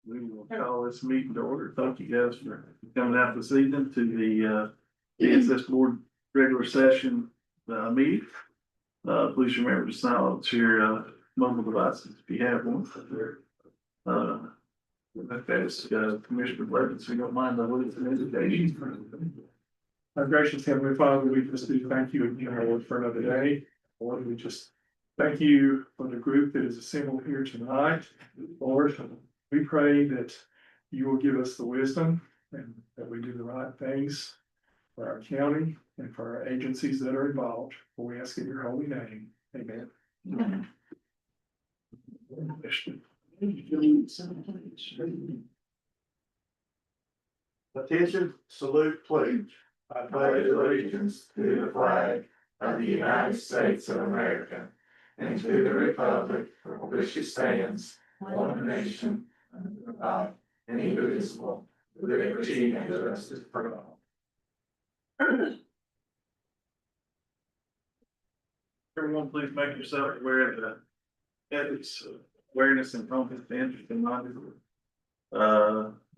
We will call this meeting to order. Thank you guys for coming out this evening to the DSS Board regular session meeting. Please remember to silence your mobile devices if you have one. That's Commissioner Blevins, so you don't mind the words of invitation. Our gracious Heavenly Father, we just do thank you again, Lord, for another day. Lord, we just thank you for the group that is assembled here tonight. Lord, we pray that you will give us the wisdom and that we do the right things for our county and for our agencies that are involved. For we ask in your holy name. Amen. Attention, salute, pledge. I pledge allegiance to the flag of the United States of America and to the republic for which it stands, one nation, under God, indivisible, with liberty and justice for all. Everyone, please make yourself aware of the ethics, awareness and conflict of interest in mind.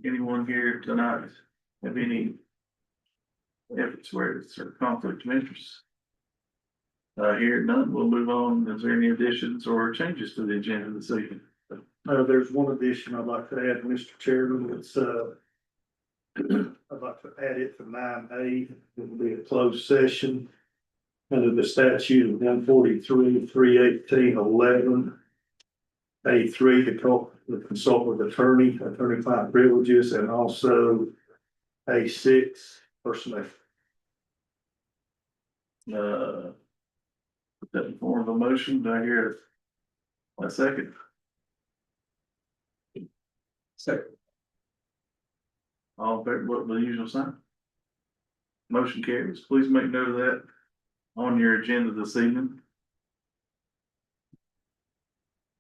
Anyone here tonight have any efforts where it's a conflict of interest? Here none, we'll move on. Is there any additions or changes to the agenda this evening? There's one addition I'd like to add, Mr. Chairman. It's, I'd like to add it to 9A. It will be a closed session under the statute of 143, 318, 11A3 to consult with attorney-client privileges, and also A6 personnel. Put that in form of a motion. Do I hear a second? Second. All in favor, what the usual sign? Motion carries. Please make note of that on your agenda this evening.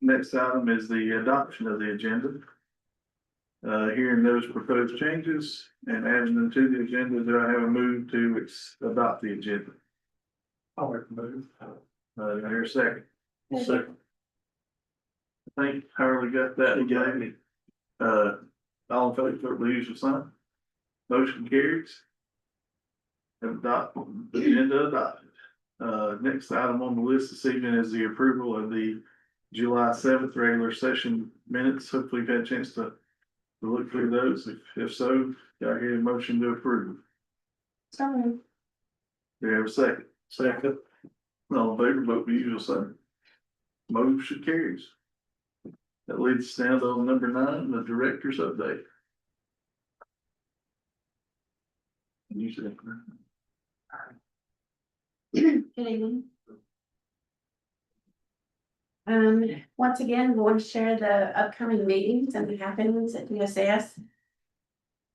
Next item is the adoption of the agenda. Hearing those proposed changes and adding them to the agenda, do I have a move to adopt the agenda? I'll make the move. Do I hear a second? Second. I think Harley got that and gave me. All in favor, the usual sign. Motion carries. Adopt, agenda adopted. Next item on the list this evening is the approval of the July 7th regular session minutes. Hopefully you've had a chance to look through those. If so, do I hear a motion to approve? Sorry. Do you have a second? Second. All in favor, vote the usual sign. Motion carries. That leads us down to number 9, the director's update. You said, Good evening. Once again, we want to share the upcoming meetings and the happenings at DSS.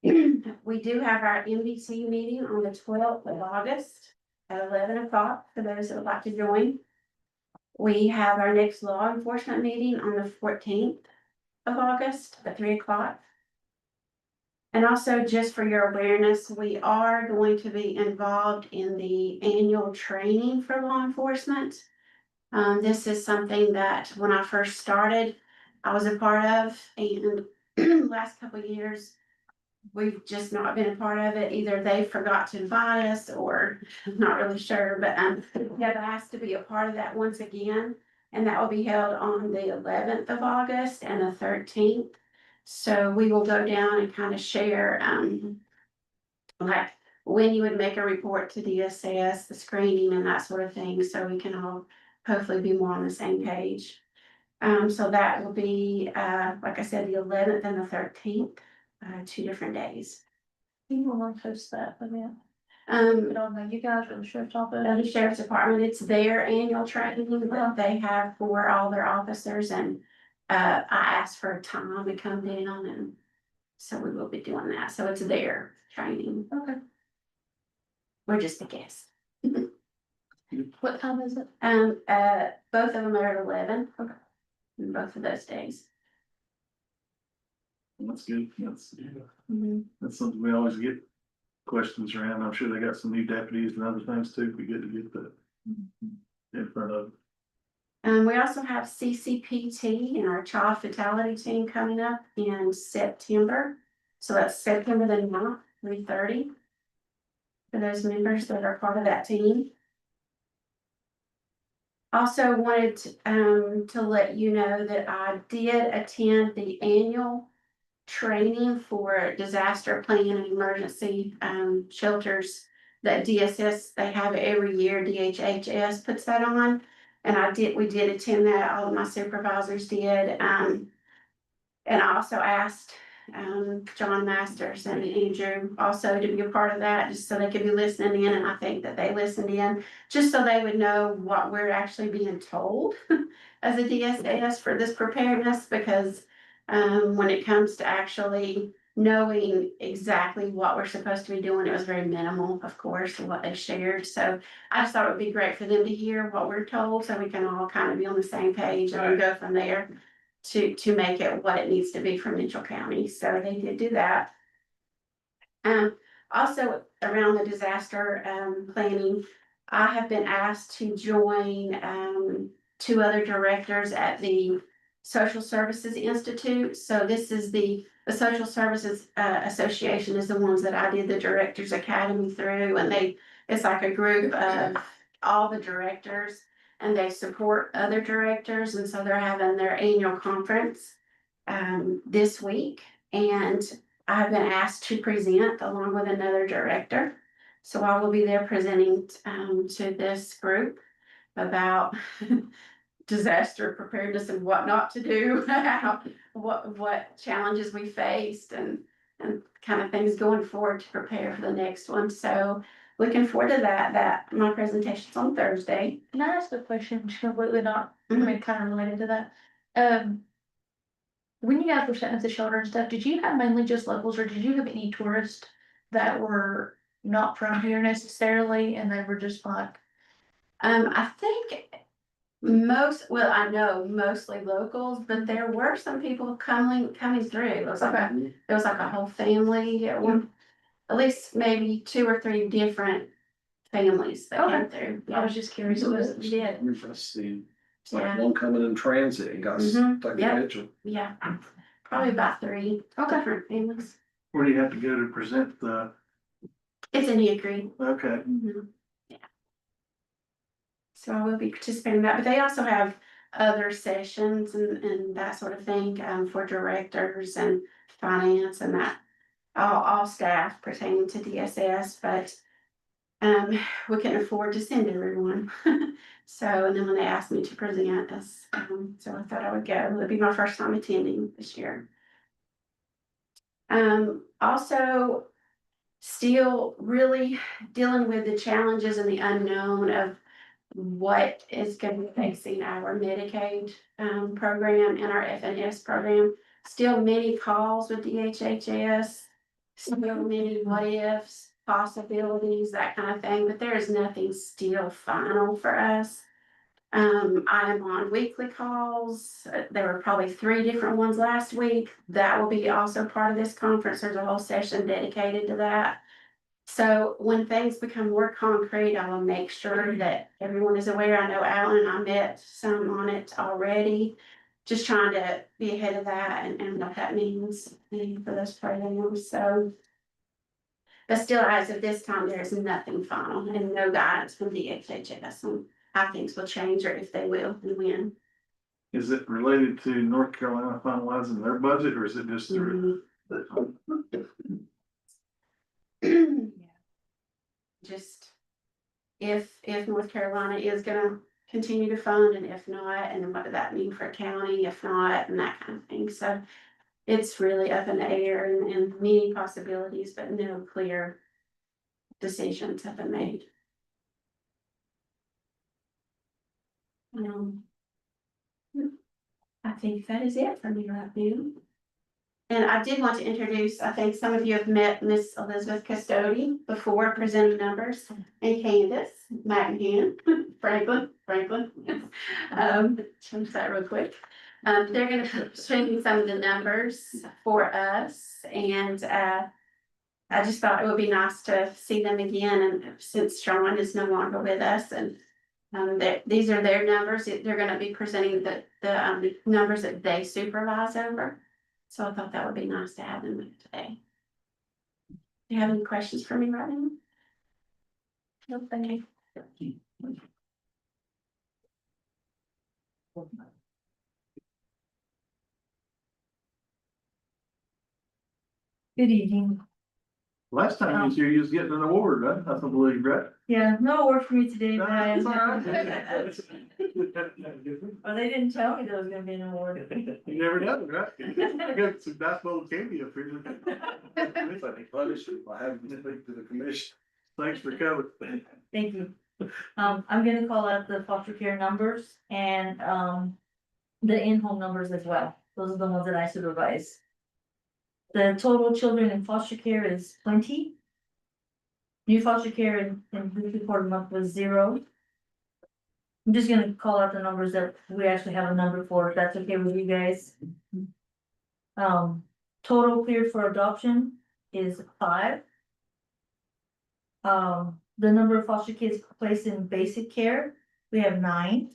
We do have our MDC meeting on the 12th of August at 11 o'clock for those that would like to join. We have our next law enforcement meeting on the 14th of August at 3 o'clock. And also, just for your awareness, we are going to be involved in the annual training for law enforcement. This is something that when I first started, I was a part of, and last couple of years, we've just not been a part of it. Either they forgot to invite us, or I'm not really sure, but yeah, that has to be a part of that once again. And that will be held on the 11th of August and the 13th. So we will go down and kind of share, like when you would make a report to DSS, the screening and that sort of thing, so we can all hopefully be more on the same page. So that will be, like I said, the 11th and the 13th, 2 different days. You want to post that, but yeah, Um, don't know, you guys are the sheriff's office. the sheriff's department, it's their annual training that they have for all their officers, and I asked for a time to come down, and so we will be doing that. So it's their training. Okay, We're just a guest. what time is it? Both of them are at 11. Okay. Both of those days. that's good. That's Mm-hmm. That's something we always get questions around. I'm sure they got some new deputies and other things too. Be good to get that in front of them. We also have CCPT and our child fatality team coming up in September. So that's September the 9th, 3:30. For those members that are part of that team. Also wanted to let you know that I did attend the annual training for disaster planning and emergency shelters that DSS, they have it every year, DHHS puts that on. And we did attend that, all of my supervisors did. And I also asked John Masters and Andrew also to be a part of that, just so they could be listening in, and I think that they listened in, just so they would know what we're actually being told as a DSS for this preparedness, because when it comes to actually knowing exactly what we're supposed to be doing, it was very minimal, of course, what they shared. So I just thought it would be great for them to hear what we're told, so we can all kind of be on the same page and go from there to make it what it needs to be for Mitchell County. So they did do that. Also around the disaster planning, I have been asked to join 2 other directors at the Social Services Institute. So this is the Social Services Association is the ones that I did the Directors Academy through, and it's like a group of all the directors, and they support other directors, and so they're having their annual conference this week, and I've been asked to present along with another director. So I will be there presenting to this group about disaster preparedness and what not to do, what challenges we faced, and kind of things going forward to prepare for the next one. So looking forward to that my presentation's on Thursday. Can I ask a question, just completely not, I mean, kind of related to that? When you guys were setting up the shelter and stuff, did you have mainly just locals, or did you have any tourists that were not from here necessarily, and they were just like? I think I know mostly locals, but there were some people coming through. It was like a whole family at one, at least maybe 2 or 3 different families that came through. I was just curious. Yeah. Interesting. It's like Yeah. one coming in transit and got Mhm. stuck Yeah. in Mitchell. Yeah, probably about 3 different families. Where do you have to go to present It's in Nia Creek. okay, Yeah. So I will be participating in that, but they also have other sessions and that sort of thing, for directors and finance and that. All staff pertaining to DSS, but, we couldn't afford to send everyone. So, and then when they asked me to present this, so I thought I would go. It'll be my first time attending this year. Also still really dealing with the challenges and the unknown of what is going to be facing our Medicaid program and our FNS program. Still many calls with DHHS, still many what ifs, possibilities, that kind of thing, but there is nothing still final for us. I am on weekly calls. There were probably 3 different ones last week. That will be also part of this conference. There's a whole session dedicated to that. So when things become more concrete, I will make sure that everyone is aware. I know Alan and I met some on it already. Just trying to be ahead of that and what that means for those programs. So, but still, as of this time, there is nothing final and no guidance from DHHS on how things will change or if they will and when. is it related to North Carolina finalizing their budget, or is it just Just if North Carolina is gonna continue to fund, and if not, and what does that mean for a county, if not, and that kind of thing. So it's really up in the air and many possibilities, but no clear decisions have been made. I think that is it for me right now. And I did want to introduce, I think some of you have met Miss Elizabeth Custody before, presenting numbers, and Candace McMahon, Franklin. Change that real quick. They're gonna be showing some of the numbers for us, and I just thought it would be nice to see them again, and since Sean is no longer with us, and These are their numbers, they're gonna be presenting the numbers that they supervise over. So I thought that would be nice to have them today. Do you have any questions for me right now? No, thank you. Good evening. Last time you was here, you was getting an award, right? I believe, right? Yeah, no work for me today, but I It's all right. Well, they didn't tell me there was gonna be an award. You never know, right? You got some nice little candy up here. If I can punish you by having to speak to the commission. Thanks for coming. Thank you. I'm gonna call out the foster care numbers and, the in-home numbers as well. Those are the ones that I supervise. The total children in foster care is 20. New foster care in this report month was 0. I'm just gonna call out the numbers that we actually have a number for, if that's okay with you guys. Total cleared for adoption is 5. The number of foster kids placed in basic care, we have 9.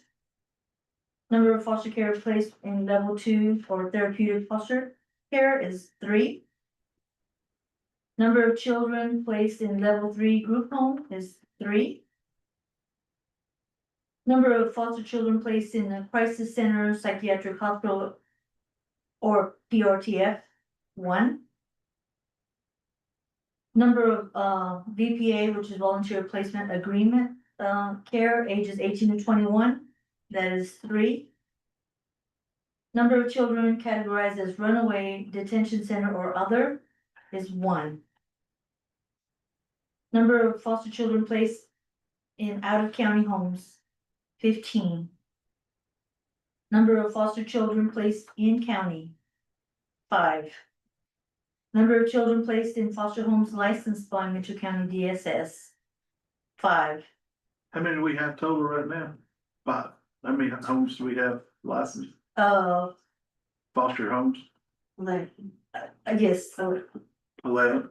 Number of foster care placed in level 2 for therapeutic foster care is 3. Number of children placed in level 3 group home is 3. Number of foster children placed in a crisis center, psychiatric hospital, or PRTF, 1. Number of VPA, which is volunteer placement agreement, care, ages 18 to 21, that is 3. Number of children categorized as runaway, detention center, or other is 1. Number of foster children placed in out-of-county homes, 15. Number of foster children placed in county, 5. Number of children placed in foster homes licensed by Mitchell County DSS, 5. How many do we have total right now? 5. How many homes do we have licensed, foster homes? Like, I guess, so 11.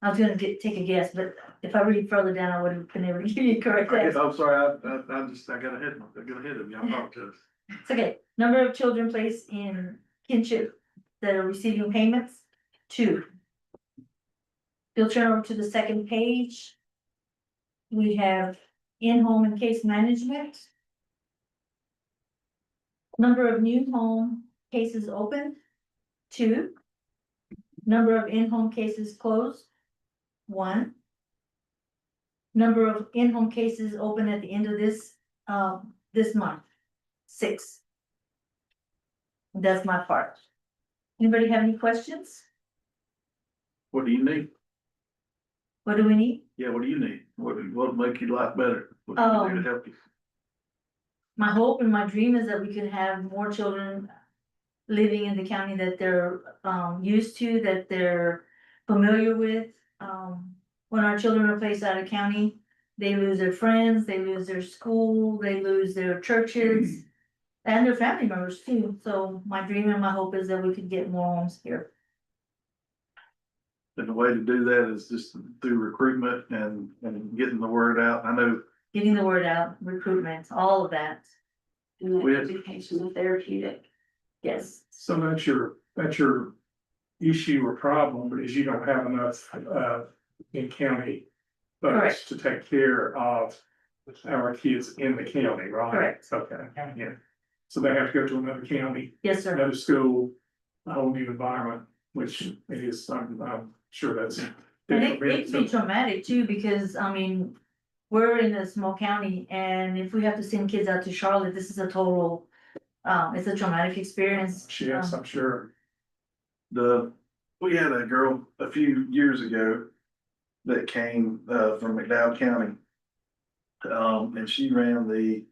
I was gonna take a guess, but if I read further down, I would have been able to give you a correct answer. I'm sorry, I got ahead of you, I apologize. It's okay. Number of children placed in kinship that are receiving payments, 2. You'll turn over to the second page. We have in-home and case management. Number of new home cases opened, 2. Number of in-home cases closed, 1. Number of in-home cases open at the end of this month, 6. That's my part. Anybody have any questions? What do you need? What do we need? Yeah, what do you need? What'll make your life better? What can we do to help you? My hope and my dream is that we can have more children living in the county that they're used to, that they're familiar with. When our children are placed out of county, they lose their friends, they lose their school, they lose their churches, and their family members too. So my dream and my hope is that we could get more homes here. And the way to do that is just through recruitment and getting the word out. I know Getting the word out, recruitment, all of that. And We the had- education, the therapeutic. Yes, So that's your issue or problem, but is you don't have enough, in county folks Correct. to take care of our kids in the county, right? Correct. Okay, yeah. So they have to go to another county, yes, sir. another school, a whole new environment, which it is, I'm sure that's. And it can be traumatic too, because I mean, we're in a small county and if we have to send kids out to Charlotte, this is a total, it's a traumatic experience. Yes, I'm sure. we had a girl a few years ago that came from McDowell County. And she ran the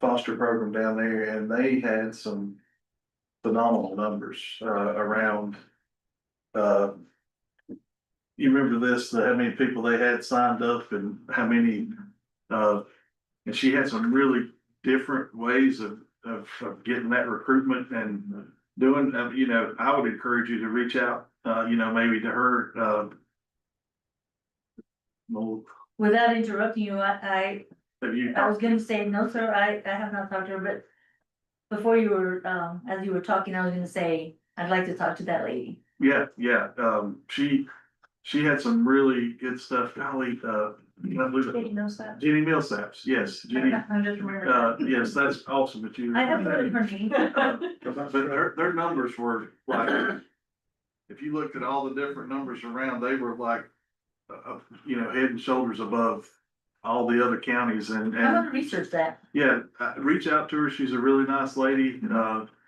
foster program down there and they had some phenomenal numbers around. You remember this, how many people they had signed up and how many, and she had some really different ways of getting that recruitment and doing, I would encourage you to reach out, maybe to her, Without interrupting you, I Have you? I was gonna say, no, sir, I have not talked to her, but before you were, as you were talking, I was gonna say, I'd like to talk to that lady. Yeah, she had some really good stuff, golly, I believe Katie it. knows that. Jenny Millsaps, yes, Jenny, I'm just remembering. yes, that's awesome, but you. I have heard of her name. But their numbers were like, if you looked at all the different numbers around, they were like, head and shoulders above all the other counties and. I'm gonna research that. Yeah, reach out to her. She's a really nice lady, and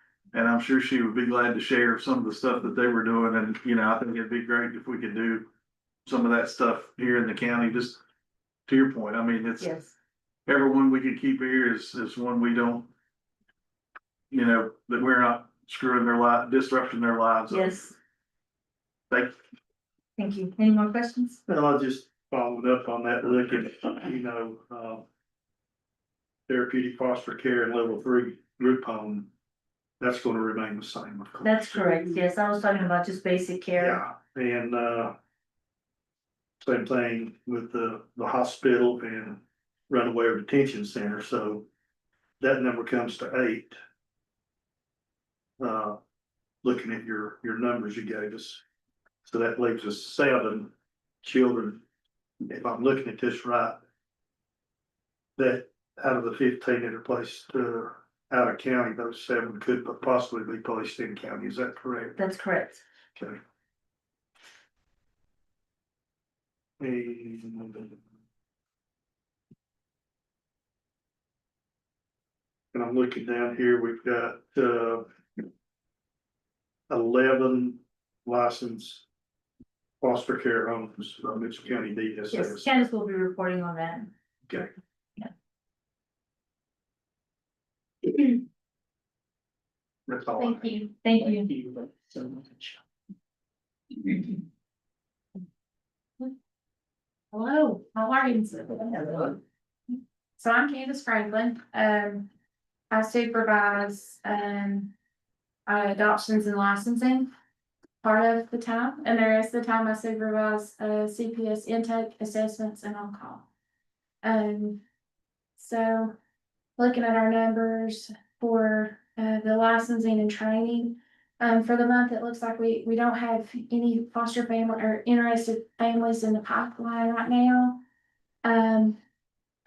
I'm sure she would be glad to share some of the stuff that they were doing. And, I think it'd be great if we could do some of that stuff here in the county, just to your point. I mean, it's, Yes, everyone we could keep here is one we don't, that we're not screwing their life, disrupting their lives. yes, Thank thank you. Any more questions? Well, I just followed up on that, looking, therapeutic foster care and level 3 group home. That's gonna remain the same, of course. That's correct. Yes, I was talking about just basic care. Yeah, and, same thing with the hospital and runaway detention center, so that number comes to 8. Looking at your numbers you gave us, so that leaves us 7 children, if I'm looking at this right. That out of the 15 that are placed, out of county, those 7 could possibly be placed in county, is that correct? That's correct. Okay. And I'm looking down here, we've got, 11 licensed foster care homes from Mitchell County Yes, DSS. Candace will be reporting on that. Okay. Yeah. That's all. Thank you. Thank you. Thank you so much. Hello, how are you? So I'm Candace Franklin. I supervise, adoptions and licensing part of the time, and the rest of the time I supervise, CPS intake assessments and on call. So looking at our numbers for, the licensing and training, for the month, it looks like we don't have any foster family or interested families in the pipeline right now.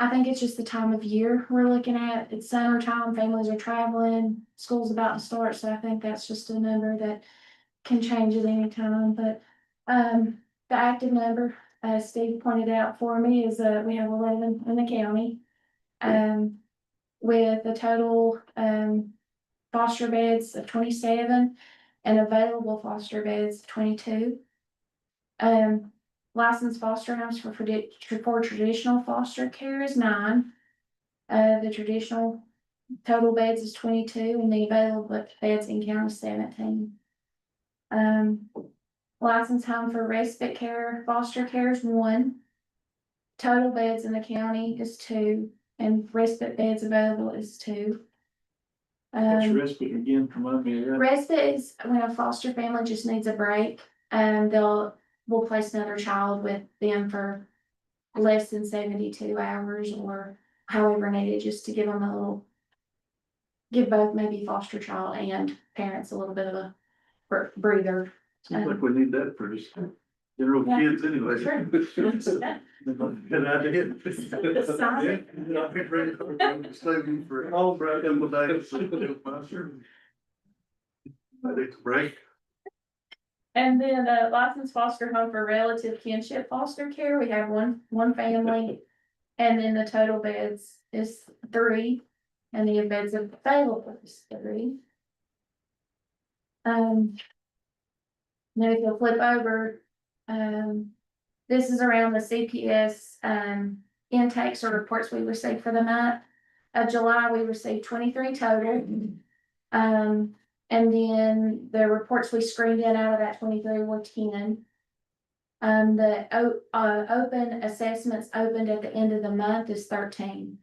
I think it's just the time of year we're looking at. It's summertime, families are traveling, school's about to start, so I think that's just a number that can change at any time, but, the active number, as Steve pointed out for me, is, we have 11 in the county. With a total, foster beds of 27 and available foster beds of 22. Licensed foster homes for traditional foster care is 9. The traditional total beds is 22 and the available beds in county is 17. Licensed home for respite care, foster care is 1. Total beds in the county is 2 and respite beds available is 2. What's respite again from under here? Respite is when a foster family just needs a break, and we'll place another child with them for less than 72 hours or however needed, just to give them a little, give both maybe foster child and parents a little bit of a breather. Seems like we need that for just general Yeah. kids anyway. Sure. Good idea. Sorry. Yeah, I've been ready for all break in the day. Take a break. And then a licensed foster home for relative kinship foster care, we have one family. And then the total beds is 3, and the beds available is 3. Now if you'll flip over, this is around the CPS, intakes or reports we received for the month. Of July, we received 23 total. And then the reports we screened in out of that 23 were 10. The open assessments opened at the end of the month is 13.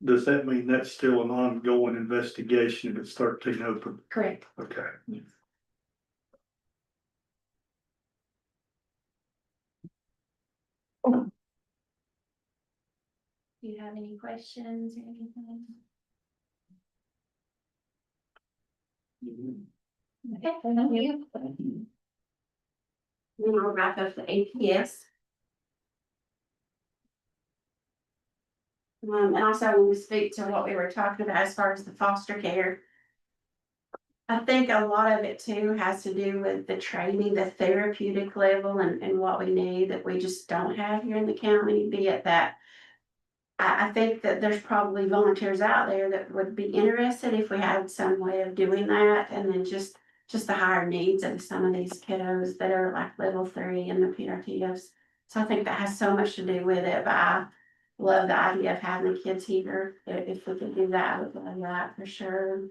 Does that mean that's still an ongoing investigation if it's 13 open? Correct. Okay. Do you have any questions or anything? Okay, thank you. Then I'll wrap up the APS. And also when we speak to what we were talking about as far as the foster care. I think a lot of it too has to do with the training, the therapeutic level and what we need that we just don't have here in the county, be it that. I think that there's probably volunteers out there that would be interested if we had some way of doing that, and then just the higher needs of some of these kiddos that are like level 3 in the PRTs. So I think that has so much to do with it, but I love the idea of having the kids here. If we could do that, I would love that for sure.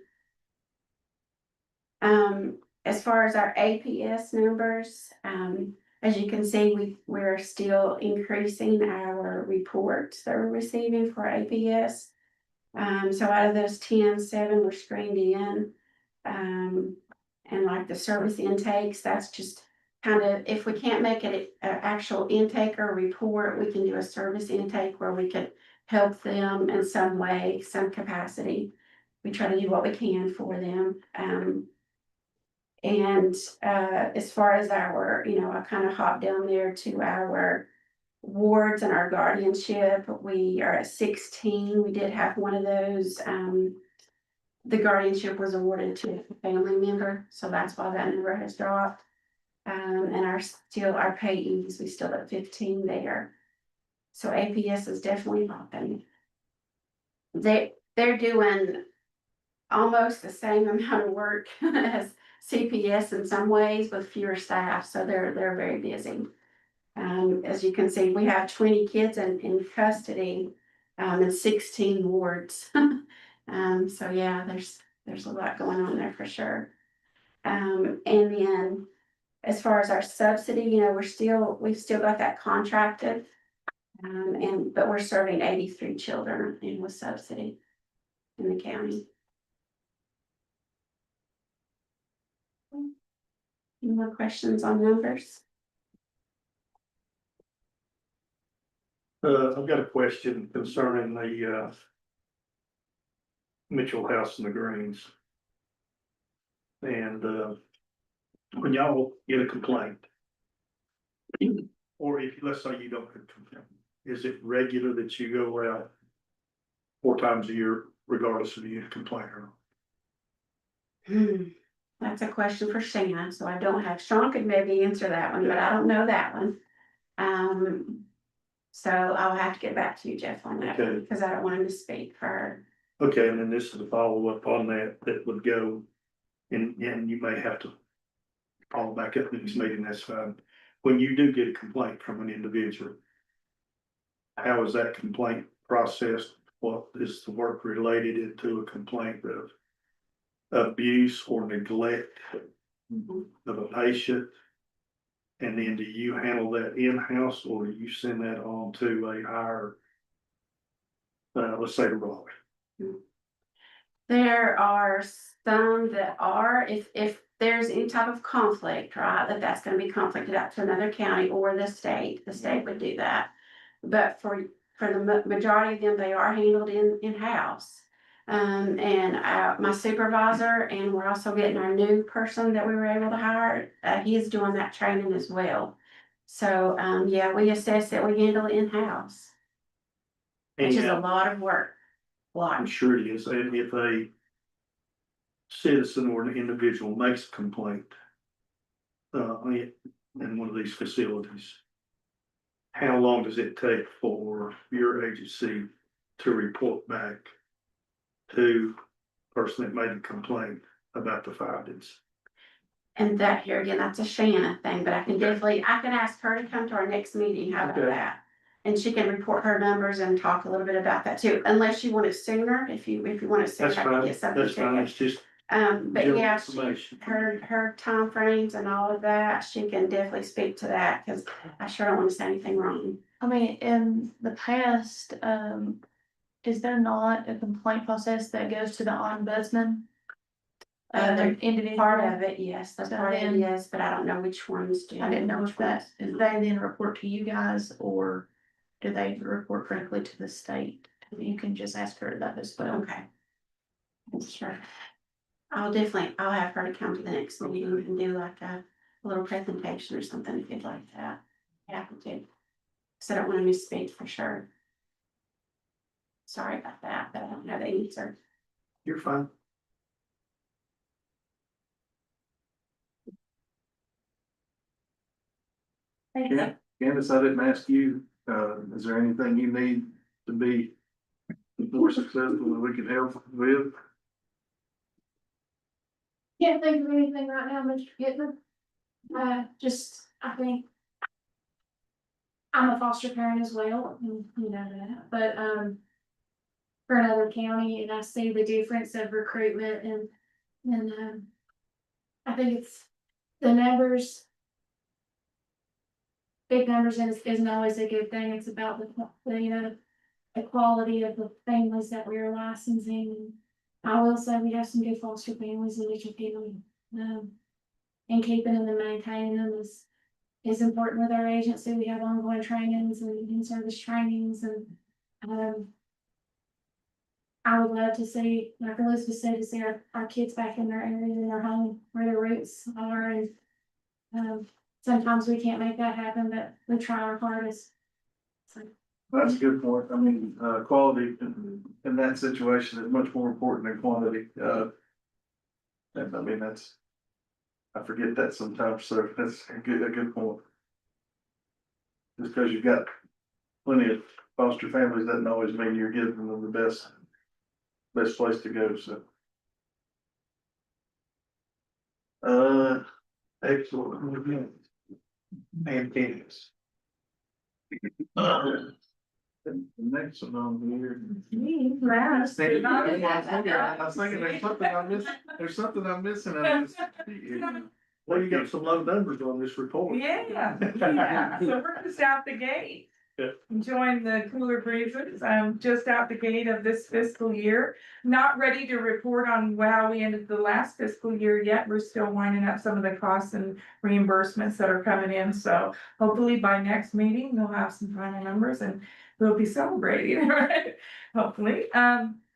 As far as our APS numbers, as you can see, we're still increasing our reports that we're receiving for APS. So out of those 10, 7 were screened in. And like the service intakes, that's just kind of, if we can't make it an actual intake or report, we can do a service intake where we could help them in some way, some capacity. We try to do what we can for them. And as far as our, I kind of hopped down there to our wards and our guardianship. We are at 16. We did have one of those. The guardianship was awarded to a family member, so that's why that number has dropped. And our payees, we still at 15 there. So APS is definitely hopping. They're doing almost the same amount of work as CPS in some ways with fewer staff, so they're very busy. As you can see, we have 20 kids in custody, and 16 wards. So yeah, there's a lot going on there for sure. And then as far as our subsidy, we've still got that contracted. But we're serving 83 children with subsidy in the county. Any more questions on numbers? I've got a question concerning the Mitchell House and the Greens. And when y'all get a complaint, or if, let's say you don't get a complaint, is it regular that you go out 4 times a year regardless of you complain or not? That's a question for Shannon, so I don't have, Sean could maybe answer that one, but I don't know that one. So I'll have to get back to you, Jeff, on that, Okay. because I don't want him to speak for her. Okay, and then this is a follow-up on that would go, and you may have to follow back up in this meeting, that's fine. When you do get a complaint from an individual, how is that complaint processed? What is the work related into a complaint of abuse or neglect of a patient? And then do you handle that in-house, or do you send that on to a higher, let's say, Raleigh? There are some that are, if there's any type of conflict, right, that's gonna be conflicted out to another county or the state would do that. But for the majority of them, they are handled in-house. And my supervisor, and we're also getting our new person that we were able to hire, he's doing that training as well. So, yeah, we assess that we handle it in-house, which is a lot of work. I'm sure it is, and if a citizen or an individual makes a complaint in one of these facilities, how long does it take for your agency to report back to the person that made the complaint about the findings? And that here again, that's a Shannon thing, but I can ask her to come to our next meeting. How about Okay. that? And she can report her numbers and talk a little bit about that too, unless you want it sooner. If you want it sooner, That's I can fine, get something that's fine, to it's just you. But general yeah, information. her timeframes and all of that, she can definitely speak to that, because I sure don't want to say anything wrong. I mean, in the past, is there not a complaint process that goes to the ombudsman? individual. Part of it, yes, that's So part of it, then- yes, but I don't know which ones do. I didn't know which if that, ones if don't. they then report to you guys, or do they report directly to the state? You can just ask her that as well. Okay. Sure. I'll have her to come to the next meeting and do like a little presentation or something if you'd like that. Happy to. So I don't wanna misspeak for sure. Sorry about that, but I don't know the answer. You're fine. Thank Yeah. Candace, I didn't ask you, is there anything you need to be more successful that we can help with? Can't think of anything right now, Mr. Gittman. I think. I'm a foster parent as well, and you know that, but, for another county, and I see the difference of recruitment and I think it's the numbers. Big numbers isn't always a good thing. It's about the quality of the families that we are licensing. I will say we have some good foster families in Mitchell County. And keeping them and maintaining them is important with our agency. We have ongoing trainings and in-service trainings and, I would love to see, like Elizabeth said, to see our kids back in their area, in their home, where their roots are, and, sometimes we can't make that happen, but we try our hardest. So. That's a good point. I mean, quality in that situation is much more important than quantity. And I mean, I forget that sometimes, so that's a good point. Just because you've got plenty of foster families doesn't always mean you're giving them the best place to go, so. Excellent. And Candace. The next one on here. Wow. I was thinking there's something I'm missing. Well, you got some low numbers on this report. Yeah, yeah, so we're just out the gate. Yeah. Enjoying the cooler breezes, just out the gate of this fiscal year. Not ready to report on how we ended the last fiscal year yet. We're still winding up some of the costs and reimbursements that are coming in, so hopefully by next meeting, we'll have some final numbers and we'll be celebrating, right? Hopefully,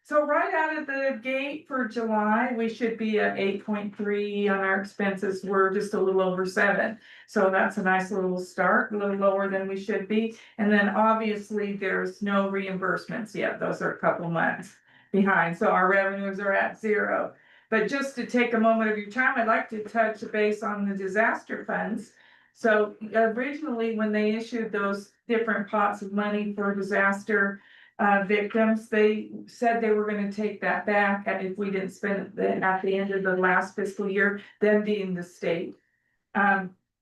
so right out of the gate for July, we should be at 8.3 on our expenses. We're just a little over 7. So that's a nice little start, a little lower than we should be. And then obviously there's no reimbursements yet. Those are a couple months behind. So our revenues are at 0. But just to take a moment of your time, I'd like to touch base on the disaster funds. So originally, when they issued those different pots of money for disaster victims, they said they were gonna take that back, and if we didn't spend it at the end of the last fiscal year, them being the state.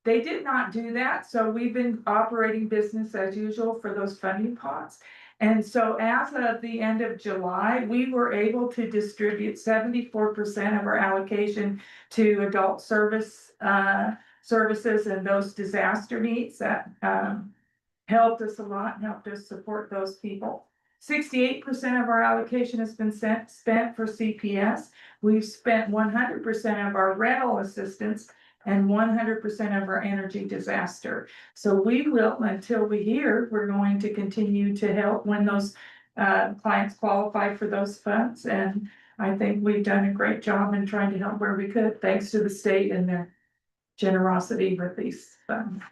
They did not do that, so we've been operating business as usual for those funding pots. And so as of the end of July, we were able to distribute 74% of our allocation to adult services and those disaster needs that helped us a lot and helped us support those people. 68% of our allocation has been spent for CPS. We've spent 100% of our rental assistance and 100% of our energy disaster. So we will, until we hear, we're going to continue to help when those clients qualify for those funds. And I think we've done a great job in trying to help where we could, thanks to the state and their generosity with these funds.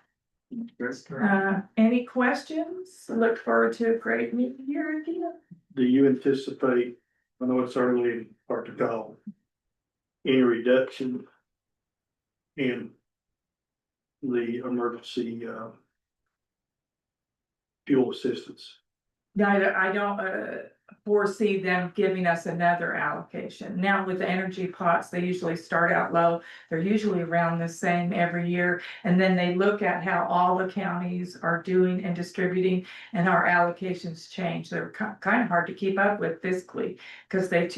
Any questions? Look forward to a great meeting here again. Do you anticipate, I know it's early, hard to call, any reduction in the emergency fuel assistance? I don't foresee them giving us another allocation. Now with the energy pots, they usually start out low. They're usually around the same every year. And then they look at how all the counties are doing and distributing, and our allocations change. They're kind of hard to keep up with fiscally because they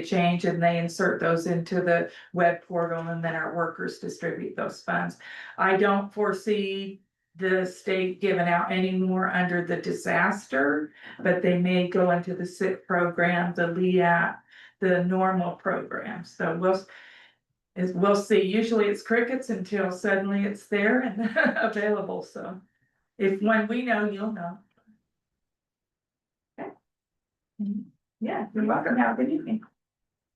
change and they insert those into the web portal, and then our workers distribute those funds. I don't foresee the state giving out any more under the disaster, but they may go into the SIP program, the LEAP, the normal program, so we'll see, usually it's crickets until suddenly it's there and available, so. When we know, you'll know. Okay. Yeah, you're welcome, have a good evening.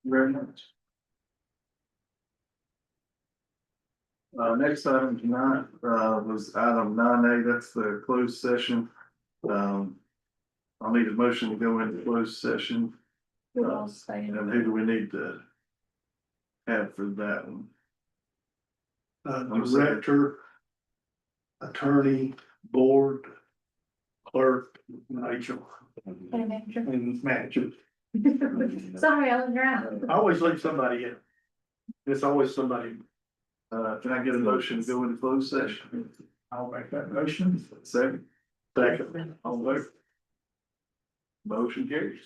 Very much. Next item tonight, was item 9A, that's the closed session. I'll need a motion to go into closed session. And who do we need to have for that one? Director, attorney, board, clerk, Rachel, and manager. Sorry, I was around. I always leave somebody in. There's always somebody. Can I get a motion to go into closed session? I'll make that motion. Second, Second. all vote. Motion carries.